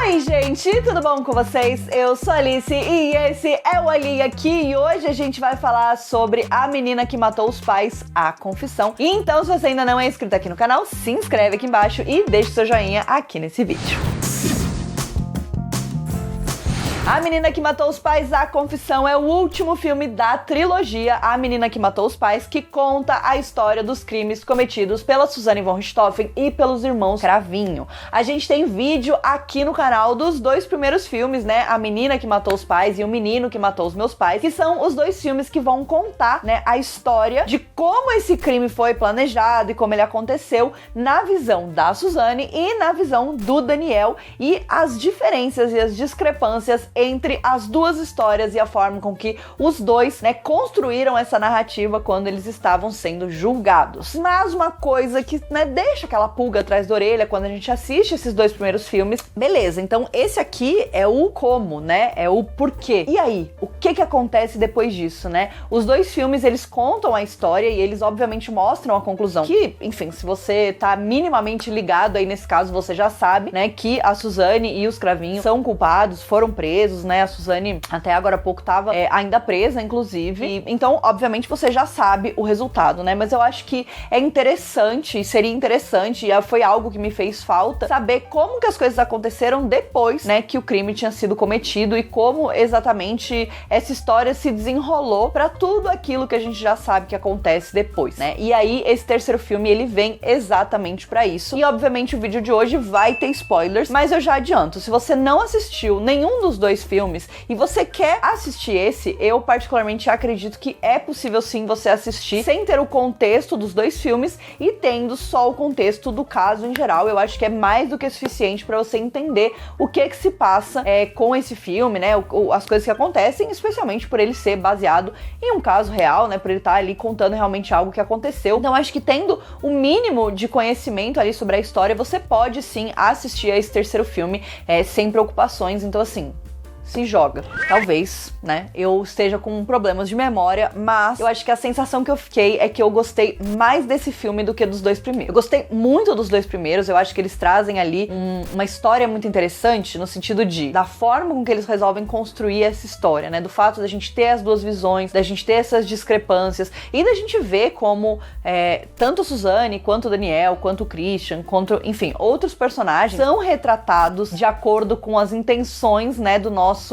Oi, gente, tudo bom com vocês? Eu sou a Alice e esse é o Ali aqui e hoje a gente vai falar sobre A Menina que Matou os Pais, A Confissão. E então, se você ainda não é inscrito aqui no canal, se inscreve aqui embaixo e deixa o seu joinha aqui nesse vídeo. A Menina que Matou os Pais, A Confissão é o último filme da trilogia A Menina que Matou os Pais, que conta a história dos crimes cometidos pela Suzanne von Richthofen e pelos irmãos Cravinho. A gente tem vídeo aqui no canal dos dois primeiros filmes, né? A Menina que Matou os Pais e O Menino que Matou os Meus Pais, que são os dois filmes que vão contar, né, a história de como esse crime foi planejado e como ele aconteceu na visão da Suzanne e na visão do Daniel e as diferenças e as discrepâncias entre as duas histórias e a forma com que os dois, né, construíram essa narrativa quando eles estavam sendo julgados. Mas uma coisa que, né, deixa aquela pulga atrás da orelha quando a gente assiste esses dois primeiros filmes, beleza, então esse aqui é o como, né, é o porquê. E aí, o que acontece depois disso, né? Os dois filmes, eles contam a história e eles obviamente mostram a conclusão, que, enfim, se você tá minimamente ligado aí nesse caso, você já sabe, né, que a Suzanne e os Cravinho são culpados, foram presos, né? A Suzanne até agora há pouco tava ainda presa, inclusive. E, então, obviamente, você já sabe o resultado, né? Mas eu acho que é interessante, seria interessante, e foi algo que me fez falta, saber como que as coisas aconteceram depois, né, que o crime tinha sido cometido e como exatamente essa história se desenrolou pra tudo aquilo que a gente já sabe que acontece depois, né? E aí, esse terceiro filme, ele vem exatamente pra isso. E, obviamente, o vídeo de hoje vai ter spoilers, mas eu já adianto, se você não assistiu nenhum dos dois filmes e você quer assistir esse, eu particularmente acredito que é possível sim você assistir sem ter o contexto dos dois filmes e tendo só o contexto do caso em geral. Eu acho que é mais do que suficiente para você entender o que se passa com esse filme, né, as coisas que acontecem, especialmente por ele ser baseado em um caso real, né, por ele estar ali contando realmente algo que aconteceu. Então acho que tendo o mínimo de conhecimento ali sobre a história, você pode sim assistir a esse terceiro filme sem preocupações. Então assim, se joga. Talvez, né, eu esteja com problemas de memória, mas eu acho que a sensação que eu fiquei é que eu gostei mais desse filme do que dos dois primeiros. Eu gostei muito dos dois primeiros, eu acho que eles trazem ali uma história muito interessante no sentido da forma com que eles resolvem construir essa história, né, do fato da gente ter as duas visões, da gente ter essas discrepâncias e da gente ver como tanto a Suzanne, quanto o Daniel, quanto o Christian, quanto, enfim, outros personagens são retratados de acordo com as intenções, né, do nosso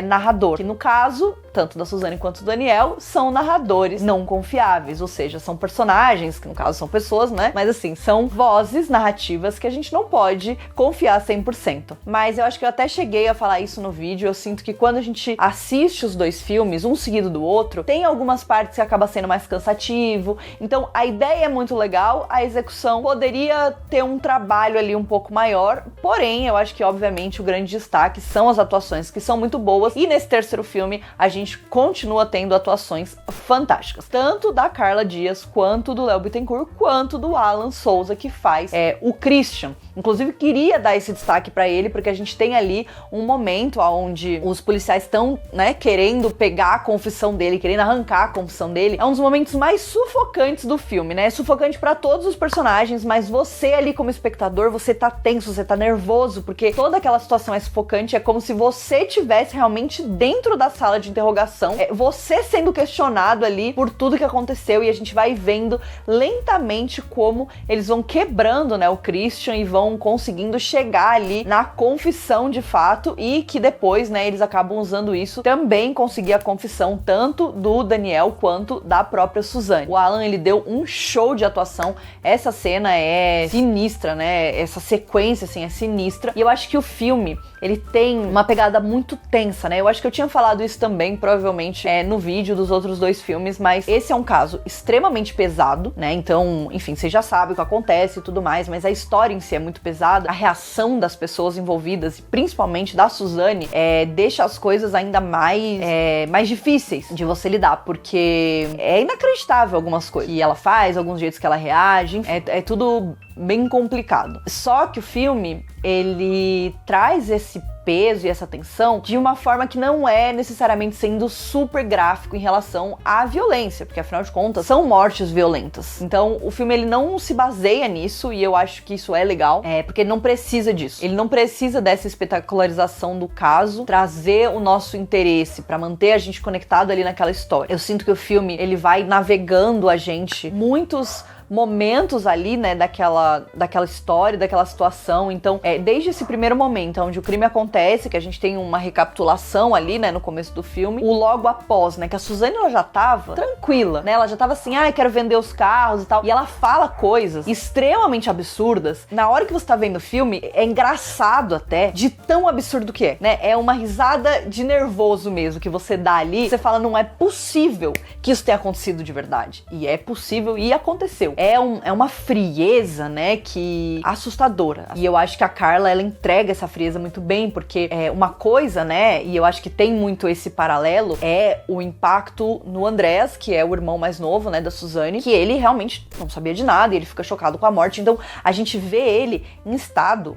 narrador, que no caso, tanto da Suzanne quanto do Daniel, são narradores não confiáveis, ou seja, são personagens, que no caso são pessoas, né, mas assim, são vozes narrativas que a gente não pode confiar 100%. Mas eu acho que eu até cheguei a falar isso no vídeo, eu sinto que quando a gente assiste os dois filmes, um seguido do outro, tem algumas partes que acaba sendo mais cansativo, então a ideia é muito legal, a execução poderia ter um trabalho ali um pouco maior, porém, eu acho que obviamente o grande destaque são as atuações que são muito boas, e nesse terceiro filme a gente continua tendo atuações fantásticas, tanto da Carla Dias, quanto do Léo Bittencourt, quanto do Alan Souza, que faz o Christian. Inclusive queria dar esse destaque pra ele, porque a gente tem ali um momento onde os policiais estão, né, querendo pegar a confissão dele, querendo arrancar a confissão dele. É um dos momentos mais sufocantes do filme, né? É sufocante pra todos os personagens, mas você ali como espectador, você tá tenso, você tá nervoso, porque toda aquela situação é sufocante, é como se você tivesse realmente dentro da sala de interrogação, você sendo questionado ali por tudo que aconteceu, e a gente vai vendo lentamente como eles vão quebrando, né, o Christian e vão conseguindo chegar ali na confissão de fato, e que depois, né, eles acabam usando isso também conseguir a confissão tanto do Daniel quanto da própria Suzanne. O Alan, ele deu um show de atuação, essa cena é sinistra, né, essa sequência assim é sinistra, e eu acho que o filme, ele tem uma pegada muito tensa, né? Eu acho que eu tinha falado isso também, provavelmente, no vídeo dos outros dois filmes, mas esse é um caso extremamente pesado, né? Então, enfim, você já sabe o que acontece e tudo mais, mas a história em si é muito pesada, a reação das pessoas envolvidas, principalmente da Suzanne, deixa as coisas ainda mais difíceis de você lidar, porque é inacreditável algumas coisas que ela faz, alguns jeitos que ela reage, é tudo bem complicado. Só que o filme, ele traz esse peso e essa tensão de uma forma que não é necessariamente sendo super gráfico em relação à violência, porque afinal de contas são mortes violentas. Então o filme ele não se baseia nisso, e eu acho que isso é legal, porque ele não precisa disso. Ele não precisa dessa espetacularização do caso, trazer o nosso interesse pra manter a gente conectado ali naquela história. Eu sinto que o filme ele vai navegando a gente muitos momentos ali, né, daquela história, daquela situação. Então, desde esse primeiro momento onde o crime acontece, que a gente tem uma recapitulação ali, né, no começo do filme, o logo após, né, que a Suzane, ela já tava tranquila, né, ela já tava assim, quero vender os carros e tal, e ela fala coisas extremamente absurdas. Na hora que você tá vendo o filme, é engraçado até, de tão absurdo que é, né, é uma risada de nervoso mesmo, que você dá ali, você fala, não é possível que isso tenha acontecido de verdade, e é possível, e aconteceu. É uma frieza, né, que assustadora. E eu acho que a Carla, ela entrega essa frieza muito bem, porque uma coisa, né, e eu acho que tem muito esse paralelo, é o impacto no Andrés, que é o irmão mais novo, né, da Suzane, que ele realmente não sabia de nada, e ele fica chocado com a morte. Então, a gente vê ele em estado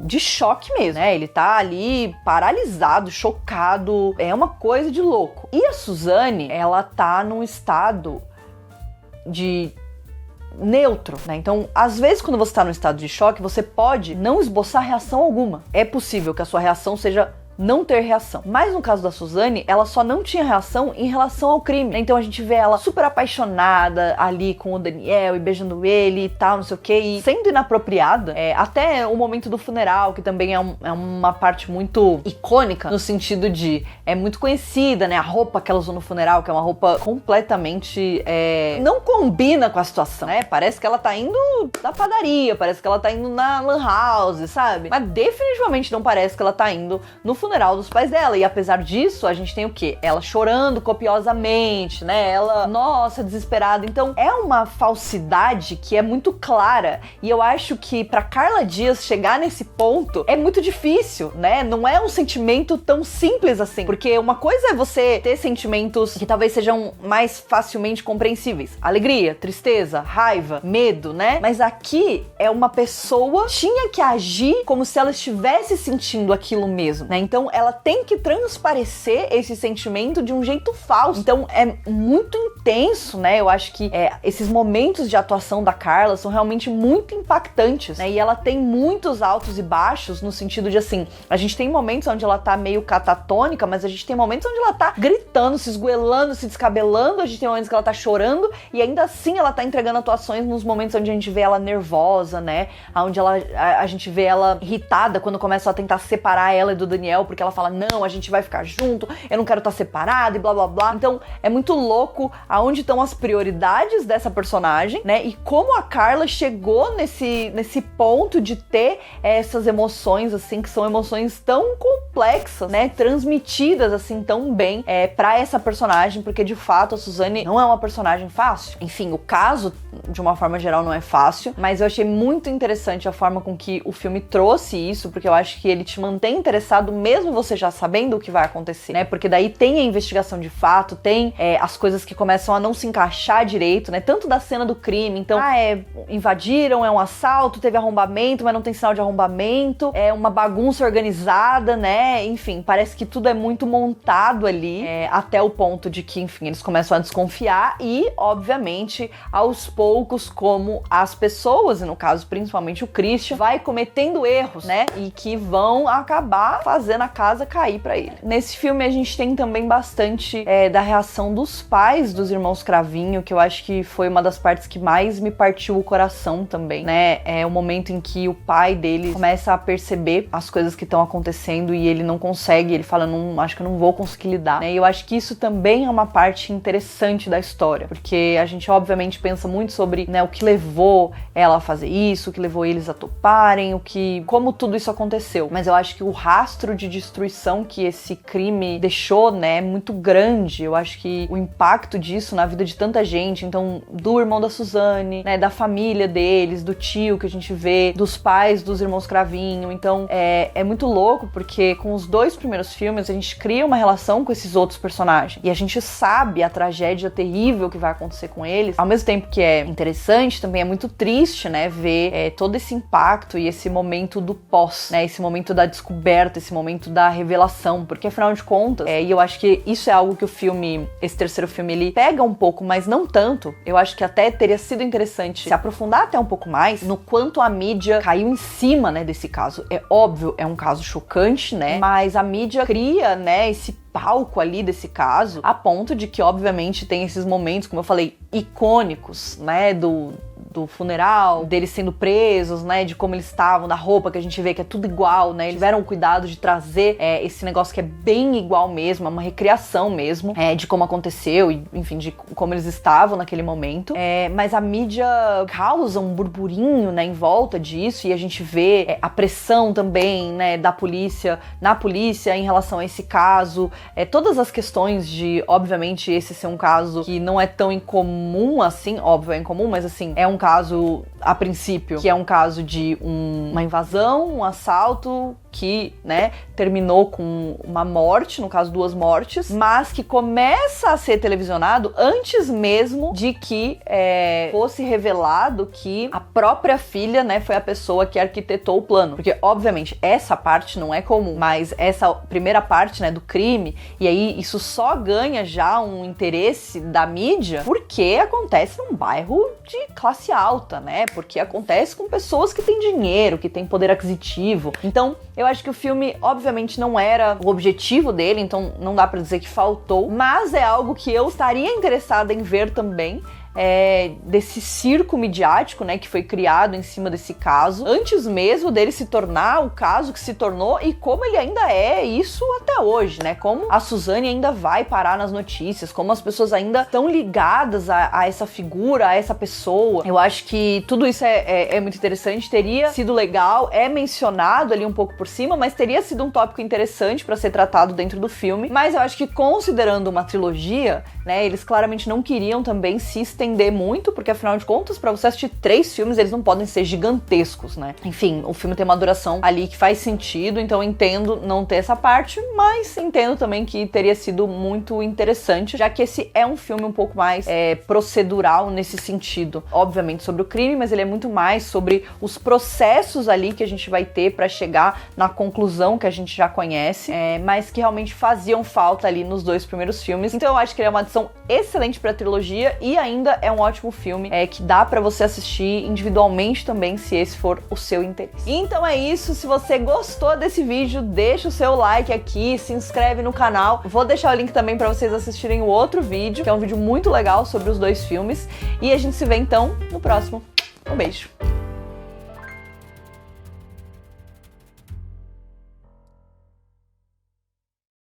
de choque mesmo, né, ele tá ali paralisado, chocado, é uma coisa de louco. E a Suzane, ela tá num estado de neutro, né? Então, às vezes, quando você tá num estado de choque, você pode não esboçar reação alguma. É possível que a sua reação seja não ter reação. Mas no caso da Suzane, ela só não tinha reação em relação ao crime. Então a gente vê ela super apaixonada ali com o Daniel e beijando ele e tal, não sei o que, e sendo inapropriada, até o momento do funeral, que também é uma parte muito icônica, no sentido de, é muito conhecida, né, a roupa que ela usou no funeral, que é uma roupa completamente, não combina com a situação, né, parece que ela tá indo na padaria, parece que ela tá indo na lan house, sabe? Mas definitivamente não parece que ela tá indo no funeral dos pais dela. E apesar disso, a gente tem o quê? Ela chorando copiosamente, né? Ela, nossa, desesperada. Então, é uma falsidade que é muito clara. E eu acho que pra Carla Dias chegar nesse ponto é muito difícil, né? Não é um sentimento tão simples assim. Porque uma coisa é você ter sentimentos que talvez sejam mais facilmente compreensíveis. Alegria, tristeza, raiva, medo, né? Mas aqui é uma pessoa tinha que agir como se ela estivesse sentindo aquilo mesmo, né? Então ela tem que transparecer esse sentimento de um jeito falso. Então é muito intenso, né? Eu acho que esses momentos de atuação da Carla são realmente muito impactantes, né? E ela tem muitos altos e baixos no sentido de, assim, a gente tem momentos onde ela tá meio catatônica, mas a gente tem momentos onde ela tá gritando, se esgoelando, se descabelando, a gente tem momentos que ela tá chorando e ainda assim ela tá entregando atuações nos momentos onde a gente vê ela nervosa, né? Onde a gente vê ela irritada quando começa a tentar separar ela do Daniel, porque ela fala, não, a gente vai ficar junto, eu não quero estar separada e blá blá blá. Então é muito louco aonde estão as prioridades dessa personagem, né? E como a Carla chegou nesse ponto de ter essas emoções, assim, que são emoções tão complexas, né? Transmitidas, assim, tão bem pra essa personagem, porque de fato a Suzane não é uma personagem fácil. Enfim, o caso, de uma forma geral, não é fácil, mas eu achei muito interessante a forma com que o filme trouxe isso, porque eu acho que ele te mantém interessado mesmo você já sabendo o que vai acontecer, né? Porque daí tem a investigação de fato, tem as coisas que começam a não se encaixar direito, né? Tanto da cena do crime, então, invadiram, é um assalto, teve arrombamento, mas não tem sinal de arrombamento, é uma bagunça organizada, né? Enfim, parece que tudo é muito montado ali, até o ponto de que, enfim, eles começam a desconfiar e, obviamente, aos poucos, como as pessoas, e no caso, principalmente o Christian, vai cometendo erros, né? E que vão acabar fazendo a casa cair pra ele. Nesse filme a gente tem também bastante da reação dos pais dos irmãos Cravinho, que eu acho que foi uma das partes que mais me partiu o coração também, né? É o momento em que o pai dele começa a perceber as coisas que estão acontecendo e ele não consegue, ele fala, não, acho que eu não vou conseguir lidar, né? E eu acho que isso também é uma parte interessante da história, porque a gente obviamente pensa muito sobre, né, o que levou ela a fazer isso, o que levou eles a toparem, como tudo isso aconteceu, mas eu acho que o rastro de destruição que esse crime deixou, né, é muito grande. Eu acho que o impacto disso na vida de tanta gente, então, do irmão da Suzane, né, da família deles, do tio que a gente vê, dos pais dos irmãos Cravinho, então, é muito louco, porque com os 2 primeiros filmes, a gente cria uma relação com esses outros personagens. E a gente sabe a tragédia terrível que vai acontecer com eles. Ao mesmo tempo que é interessante, também é muito triste, né? Ver todo esse impacto e esse momento do pós, né? Esse momento da descoberta, esse momento da revelação. Porque, afinal de contas, e eu acho que isso é algo que o filme, esse terceiro filme, ele pega um pouco, mas não tanto. Eu acho que até teria sido interessante se aprofundar até um pouco mais no quanto a mídia caiu em cima, né, desse caso. É óbvio, é um caso chocante, né, mas a mídia cria, né, esse palco ali desse caso, a ponto de que, obviamente, tem esses momentos, como eu falei, icônicos, né, do funeral, deles sendo presos, né, de como eles estavam, da roupa que a gente vê que é tudo igual, né, eles tiveram o cuidado de trazer esse negócio que é bem igual mesmo, é uma recriação mesmo, de como aconteceu e, enfim, de como eles estavam naquele momento, mas a mídia causa um burburinho, né, em volta disso, e a gente vê a pressão também, né, da polícia, na polícia em relação a esse caso, todas as questões de, obviamente, esse ser um caso que não é tão incomum assim, óbvio, é incomum, mas assim, é um caso, a princípio, que é um caso de uma invasão, um assalto que, né, terminou com uma morte, no caso 2 mortes, mas que começa a ser televisionado antes mesmo de que fosse revelado que a própria filha, né, foi a pessoa que arquitetou o plano. Porque, obviamente, essa parte não é comum, mas essa primeira parte, né, do crime, e aí isso só ganha já um interesse da mídia porque acontece num bairro de classe alta, né, porque acontece com pessoas que têm dinheiro, que têm poder aquisitivo. Então, eu acho que o filme, obviamente, não era o objetivo dele, então não dá pra dizer que faltou, mas é algo que eu estaria interessada em ver também, desse circo midiático, né, que foi criado em cima desse caso, antes mesmo dele se tornar o caso que se tornou e como ele ainda é isso até hoje, né, como a Suzane ainda vai parar nas notícias, como as pessoas ainda estão ligadas a essa figura, a essa pessoa. Eu acho que tudo isso é muito interessante, teria sido legal, é mencionado ali um pouco por cima, mas teria sido um tópico interessante para ser tratado dentro do filme, mas eu acho que considerando uma trilogia, né, eles claramente não queriam também se estender muito, porque afinal de contas, pra você assistir 3 filmes, eles não podem ser gigantescos, né? Enfim, o filme tem uma duração ali que faz sentido, então eu entendo não ter essa parte, mas entendo também que teria sido muito interessante, já que esse é um filme um pouco mais procedural nesse sentido. Obviamente sobre o crime, mas ele é muito mais sobre os processos ali que a gente vai ter pra chegar na conclusão que a gente já conhece, mas que realmente faziam falta ali nos 2 primeiros filmes. Então eu acho que ele é uma adição excelente pra trilogia e ainda é um ótimo filme que dá pra você assistir individualmente também, se esse for o seu interesse. Então é isso, se você gostou desse vídeo, deixa o seu like aqui, se inscreve no canal. Vou deixar o link também pra vocês assistirem o outro vídeo, que é um vídeo muito legal sobre os 2 filmes. E a gente se vê então no próximo. Um beijo!